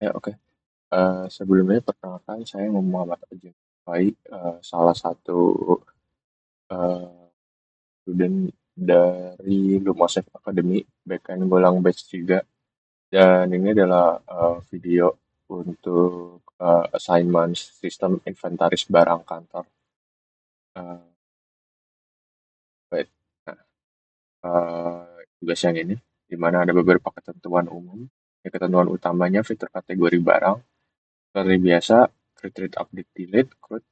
Ya, oke. Sebelumnya perkenalkan saya Muhammad Ajeng Fai, salah satu eh, student dari Lumosef Academy, backend Golang Batch juga. Dan ini adalah video untuk assignment sistem inventaris barang kantor. Eh, baik. Nah, tugas yang ini, di mana ada beberapa ketentuan umum. Ya, ketentuan utamanya fitur kategori barang. Seperti biasa, create, read, update, delete, CRUD.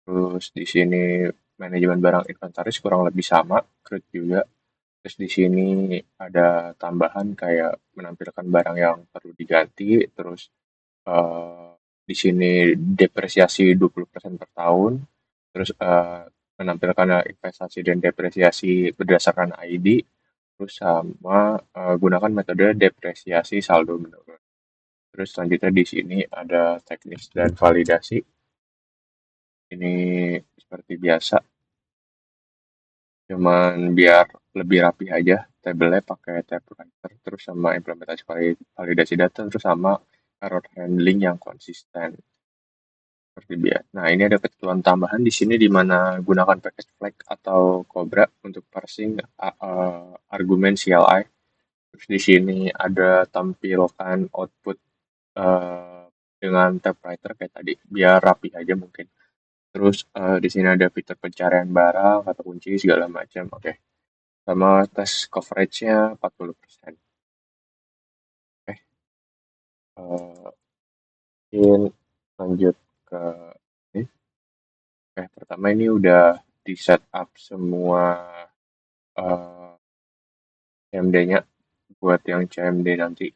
Terus di sini manajemen barang inventaris kurang lebih sama, CRUD juga. Terus di sini ada tambahan kayak menampilkan barang yang perlu diganti, terus eh, di sini depresiasi 20% per tahun, terus menampilkan investasi dan depresiasi berdasarkan ID, terus sama gunakan metode depresiasi saldo menurun. Terus selanjutnya di sini ada teknis dan validasi. Ini seperti biasa, cuman biar lebih rapi aja, tabelnya pakai tab writer, terus sama implementasi validasi data, terus sama error handling yang konsisten. Seperti biasa. Nah, ini ada ketentuan tambahan di sini di mana gunakan package flag atau Cobra untuk parsing argumen CLI. Terus di sini ada tampilkan output eh, dengan tab writer kayak tadi, biar rapi aja mungkin. Terus di sini ada fitur pencarian barang, kata kunci segala macam. Oke. Sama tes coveragenya 40%. Oke. eh, Mungkin lanjut ke ini. Oke, pertama ini udah di setup semua CMD-nya buat yang CMD nanti.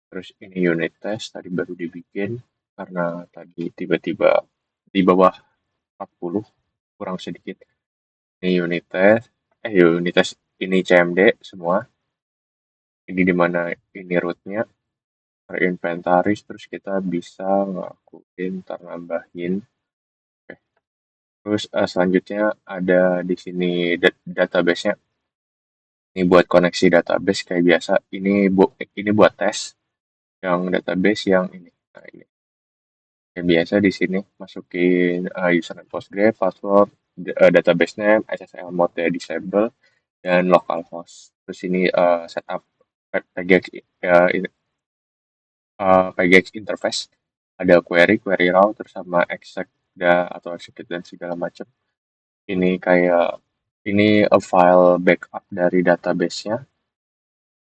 Terus ini unit test tadi baru dibikin karena tadi tiba-tiba di bawah 40, kurang sedikit. Ini unit test ini CMD semua. Ini dimana ini rootnya per inventaris, terus kita bisa ngelakuin nambahin. Oke. Terus selanjutnya ada di sini database-nya. Ini buat koneksi database kayak biasa. Ini buat tes yang database yang ini. Nah, ini kayak biasa di sini masukin username Postgre, password, database name, SSL mode disable, dan localhost. Terus ini setup PGX, PGX interface. Ada query, query route, terus sama exec atau execute dan segala macam. Ini kayak ini a file backup dari database-nya.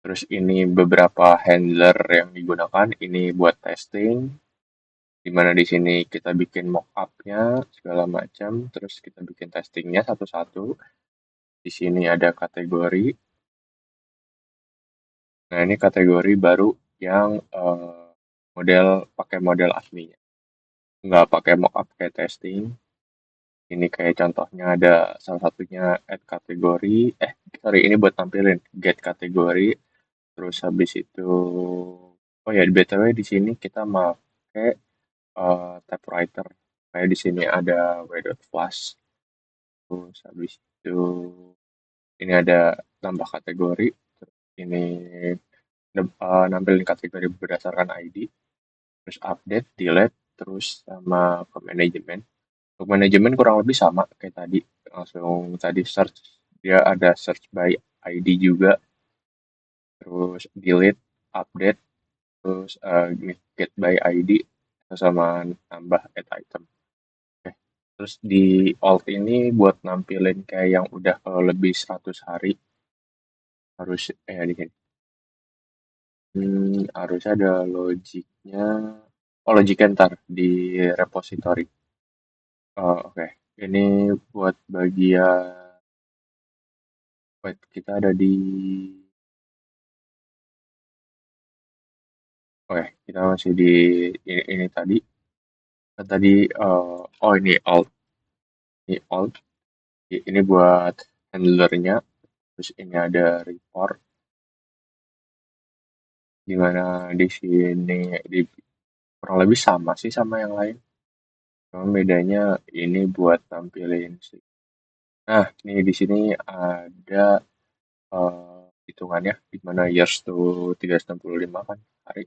Terus ini beberapa handler yang digunakan. Ini buat testing, di mana di sini kita bikin mockup-nya segala macam, terus kita bikin testingnya satu-satu. Di sini ada kategori. Nah, ini kategori baru yang pakai model aslinya. Nggak pakai mockup kayak testing. Ini kayak contohnya ada salah satunya add kategori. Sorry, ini buat tampilin get kategori. Terus habis itu, oh ya, BTW di sini kita pakai typewriter. Kayak di sini ada w.flash. Terus habis itu ini ada tambah kategori. Ini nampilin kategori berdasarkan ID. Terus update, delete, terus sama ke manajemen. Untuk manajemen kurang lebih sama kayak tadi. Langsung tadi search, dia ada search by ID juga. Terus delete, update, terus get by ID, sama nambah add item. Oke. Terus di alt ini buat nampilin kayak yang udah lebih 100 hari harus di sini. Harus ada logiknya. Oh, logiknya ntar di repository. Oh, oke. Ini buat bagian wait, kita ada di oke, kita masih di ini tadi. Tadi oh ini alt. Ini buat handlernya. Terus ini ada report, di mana di sini kurang lebih sama sih sama yang lain. Cuma bedanya ini buat tampilin sih. Nah, ini di sini ada hitungannya di mana years to 365 kan hari.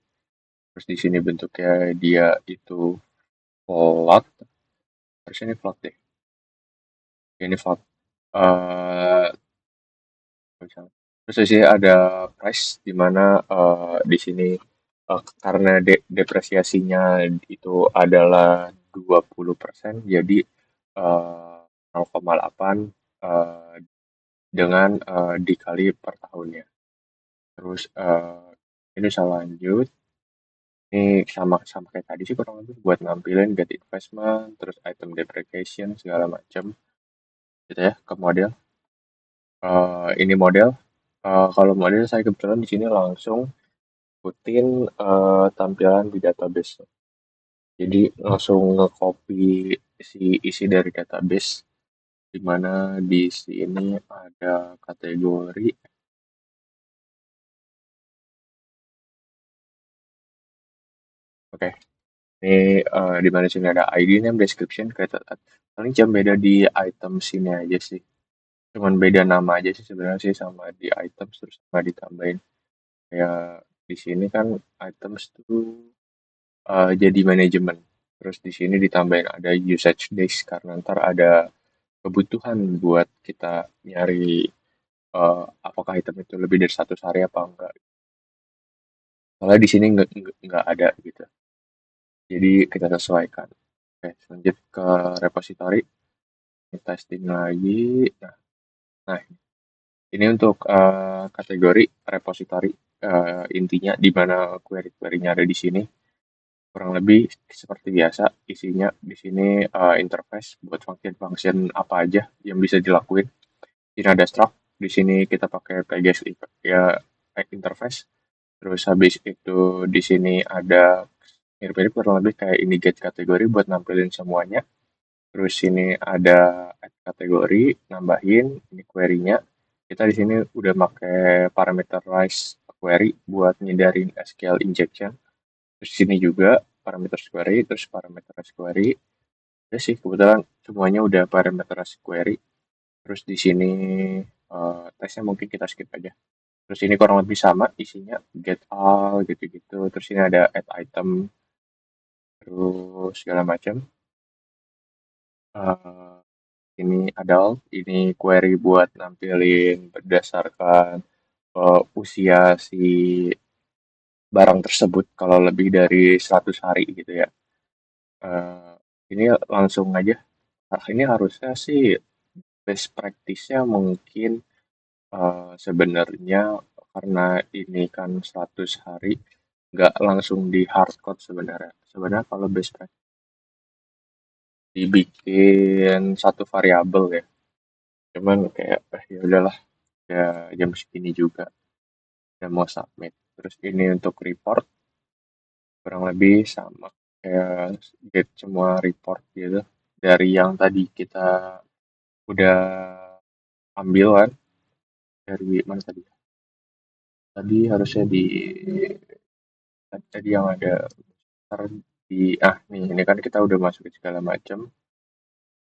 Terus di sini bentuknya dia itu float, terus ini float deh. Ini float. Eh terus di sini ada price di mana di sini karena depresiasinya itu adalah 20%, jadi 0,8 eh, dengan dikali per tahunnya. Terus ini bisa lanjut. Ini sama sama kayak tadi sih kurang lebih buat nampilin get investment, terus item depreciation segala macam gitu ya ke model. Ini model. Kalau model saya kebetulan di sini langsung ikutin tampilan di database. Jadi langsung nge-copy si isi dari database di mana di sini ada kategori. Oke, ini di mana sini ada ID, name, description, created at. Paling cuma beda di item sini aja sih. Cuman beda nama aja sih sebenarnya sih sama di items, terus sama ditambahin kayak di sini kan items tuh jadi manajemen. Terus di sini ditambahin ada usage days karena ntar ada kebutuhan buat kita nyari apakah item itu lebih dari 100 hari apa enggak. Soalnya di sini nggak ada gitu. Jadi kita sesuaikan. Oke, lanjut ke repository. Ini testing lagi. Nah, ini untuk kategori repository. Intinya di mana query-query-nya ada di sini. Kurang lebih seperti biasa, isinya di sini interface buat function-function apa aja yang bisa dilakuin. Ini ada struct, di sini kita pakai PGS ya interface. Terus habis itu di sini ada mirip-mirip kurang lebih kayak ini get kategori buat nampilin semuanya. Terus sini ada add kategori, nambahin ini query-nya. Kita di sini udah pakai parameterize query buat ngindarin SQL injection. Terus sini juga parameter query, terus parameterize query. Ya sih, kebetulan semuanya udah parameterize query. Terus di sini tesnya mungkin kita skip aja. Terus ini kurang lebih sama isinya get all gitu-gitu. Terus ini ada add item, terus segala macam. Eh, ini adult, ini query buat nampilin berdasarkan usia si barang tersebut kalau lebih dari 100 hari gitu ya. Eh, ini langsung aja. Nah, ini harusnya sih best practice-nya mungkin sebenarnya karena ini kan 100 hari nggak langsung di hardcode sebenarnya. Sebenarnya kalau best practice dibikin satu variabel ya. Cuman kayak ya udahlah ya jam segini juga udah mau submit. Terus ini untuk report kurang lebih sama kayak get semua report gitu dari yang tadi kita udah ambil kan dari mana tadi? Tadi harusnya di tadi yang ada ntar di nih ini kan kita udah masukin segala macam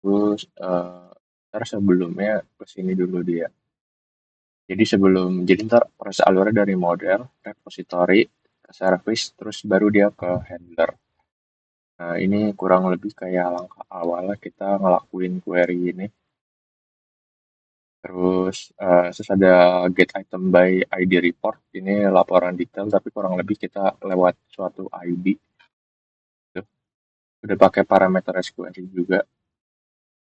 terus ntar sebelumnya ke sini dulu dia. Jadi ntar proses alurnya dari model, repository, ke service, terus baru dia ke handler. Nah, ini kurang lebih kayak langkah awalnya kita ngelakuin query ini. Terus ada get item by ID report. Ini laporan detail, tapi kurang lebih kita lewat suatu ID. Tuh. Udah pakai parameter SQL juga.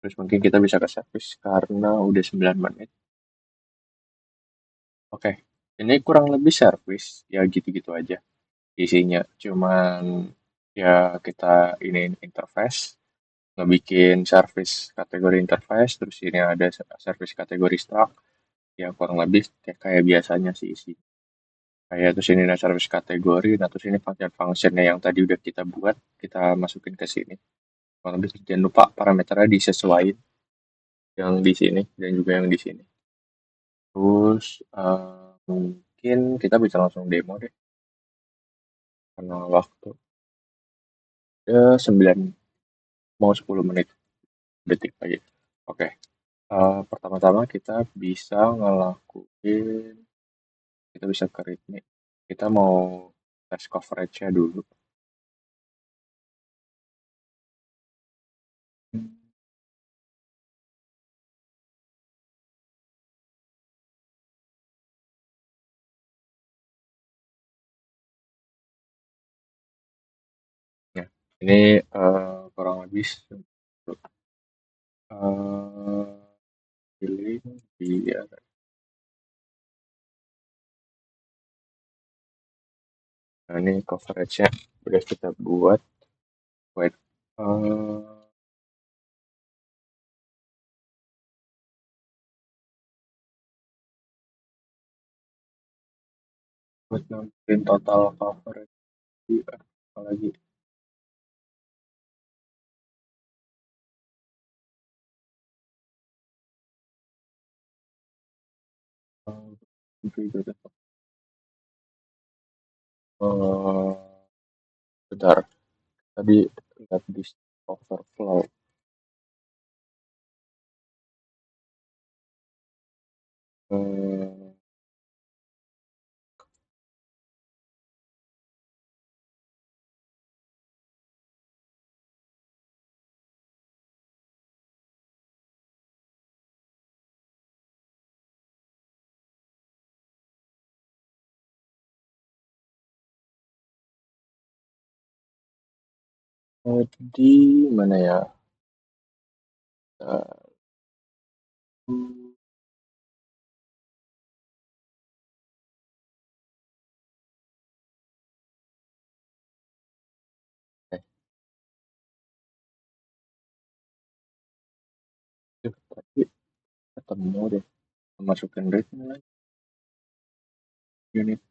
Terus mungkin kita bisa ke service karena udah 9 menit. Oke, ini kurang lebih service. Ya gitu-gitu aja isinya. Cuman ya kita ini interface, ngebikin service kategori interface, terus ini ada service kategori struct, ya kurang lebih kayak biasanya sih isi. Kayak terus ini ada service kategori, nah terus ini function-functionnya yang tadi udah kita buat, kita masukin ke sini. Kurang lebih jangan lupa parameternya disesuaikan yang di sini dan juga yang di sini. Terus mungkin kita bisa langsung demo deh karena waktu ya 9 mau 10 menit detik lagi. Oke, pertama-tama kita bisa ngelakuin kita bisa create nih. Kita mau tes coverage-nya dulu. Ya, ini kurang lebih pilih biar nah ini coverage-nya udah kita buat. Wait, buat nentuin total coverage apalagi configure uh, bentar tadi lihat di overflow. eh, di mana ya? Eh, eh, tapi ketemu deh masukin rate lagi unit.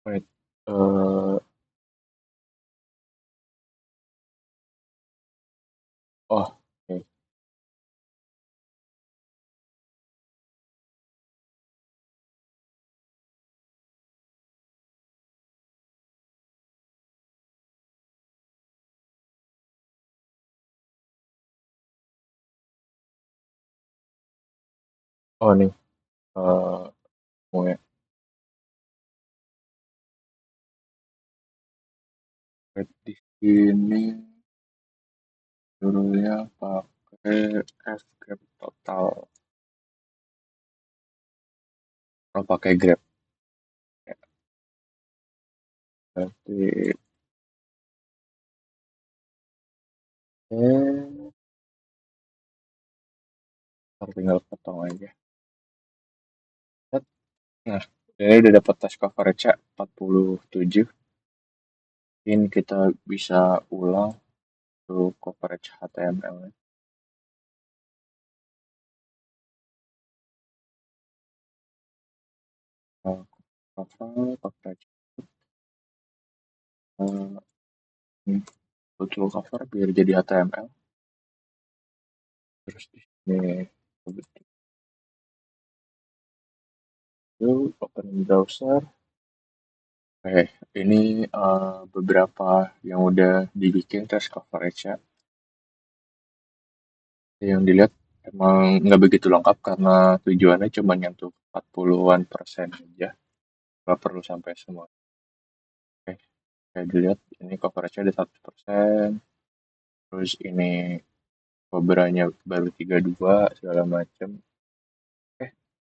Wait, oh, oke. Oh nih, mau ya. Wait, di sini dulunya pakai Fgrab total. Oh, pakai Grab. Ya, berarti eh ntar tinggal potong aja. Nah, ini udah dapat task coverage 47. Mungkin kita bisa ulang untuk coverage HTML. Cover, coverage. eh, ini betul cover biar jadi HTML. Terus di sini itu open browser. Oke, ini beberapa yang udah dibikin test coverage-nya. Yang dilihat emang nggak begitu lengkap karena tujuannya cuma nyentuh 40-an persen aja. Nggak perlu sampai semua. Oke, kayak dilihat ini coverage-nya ada 100%. Terus ini coveranya baru 32 segala macam.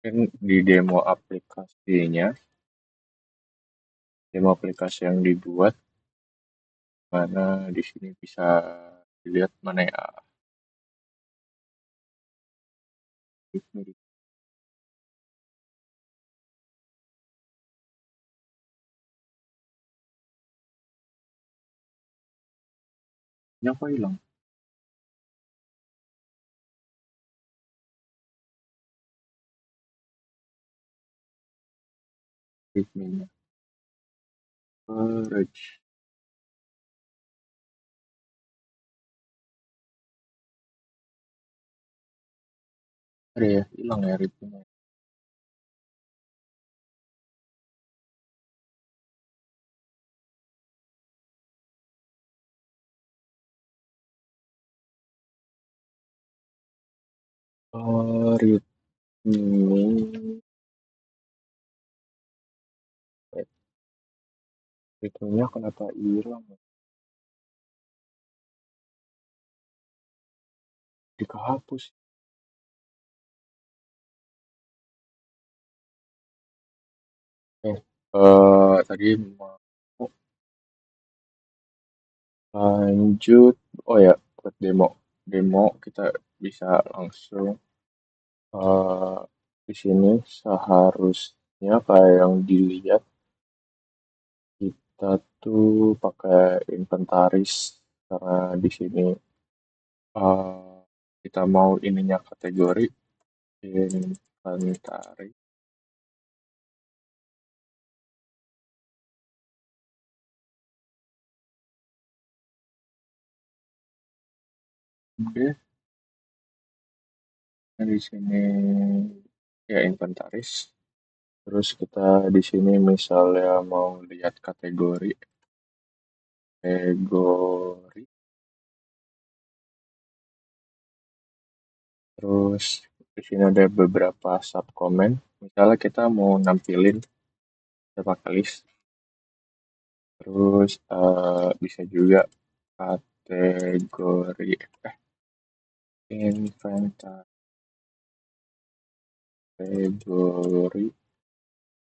Mungkin di demo aplikasi yang dibuat, mana di sini bisa dilihat mana ya. Ini apa hilang? Ritmenya. Coverage. Ada ya, hilang ya ritmenya. Ritme, ritmenya kenapa hilang? Dikehapus. Eh, tadi mau lanjut. Oh ya, buat demo. Demo kita bisa langsung eh, di sini seharusnya kayak yang dilihat kita tuh pakai inventaris karena di sini eh, kita mau ininya kategori inventaris. Oke, nah di sini ya inventaris. Terus kita di sini misalnya mau lihat kategori, kategori, terus di sini ada beberapa subkomen. Misalnya kita mau nampilin berapa list, terus bisa juga kategori inventaris kategori.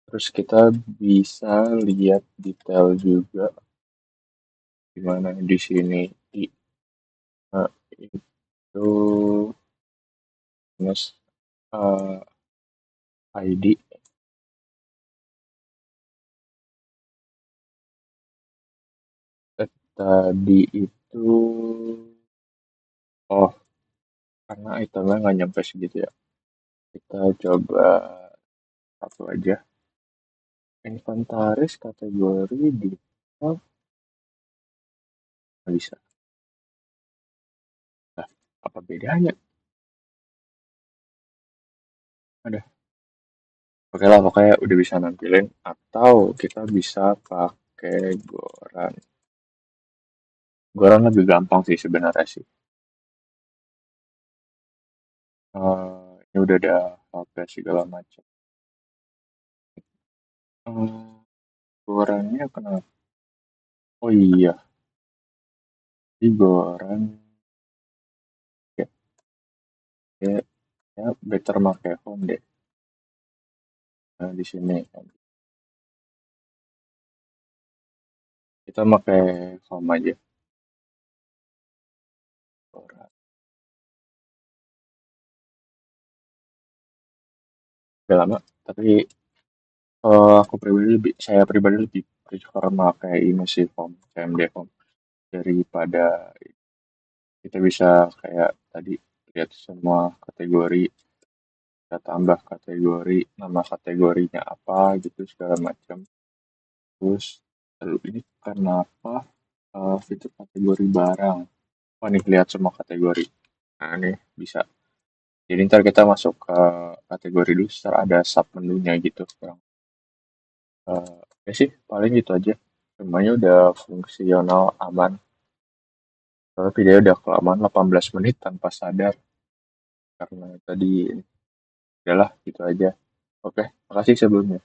Terus kita bisa lihat detail juga di mana di sini di itu minus ID. Tadi itu, oh, karena itemnya nggak nyampe segitu ya. Kita coba satu aja. Inventaris kategori di oh, nggak bisa. Nah, apa bedanya? Ada. Oke lah, pokoknya udah bisa nampilin. Atau kita bisa pakai Goran. Goran lebih gampang sih sebenarnya sih. Ini udah ada HP segala macam. Gorannya kenapa? Oh iya, di Goran ya, ya, ya better pakai home deh. Nah, di sini kita pakai home aja. Goran. Udah lama, tapi aku pribadi saya pribadi lebih prefer pakai ini sih home, CMD home daripada kita bisa kayak tadi lihat semua kategori, kita tambah kategori, nama kategorinya apa gitu segala macam. Terus lalu ini kenapa fitur kategori barang? Oh nih lihat semua kategori. Nah ini bisa. Jadi ntar kita masuk ke kategori dulu, setelah ada sub menunya gitu. Sekarang. Ya sih, paling itu aja. Semuanya udah fungsional, aman. Soalnya video udah kelamaan 18 menit tanpa sadar. Karena tadi, udahlah gitu aja. Oke, makasih sebelumnya.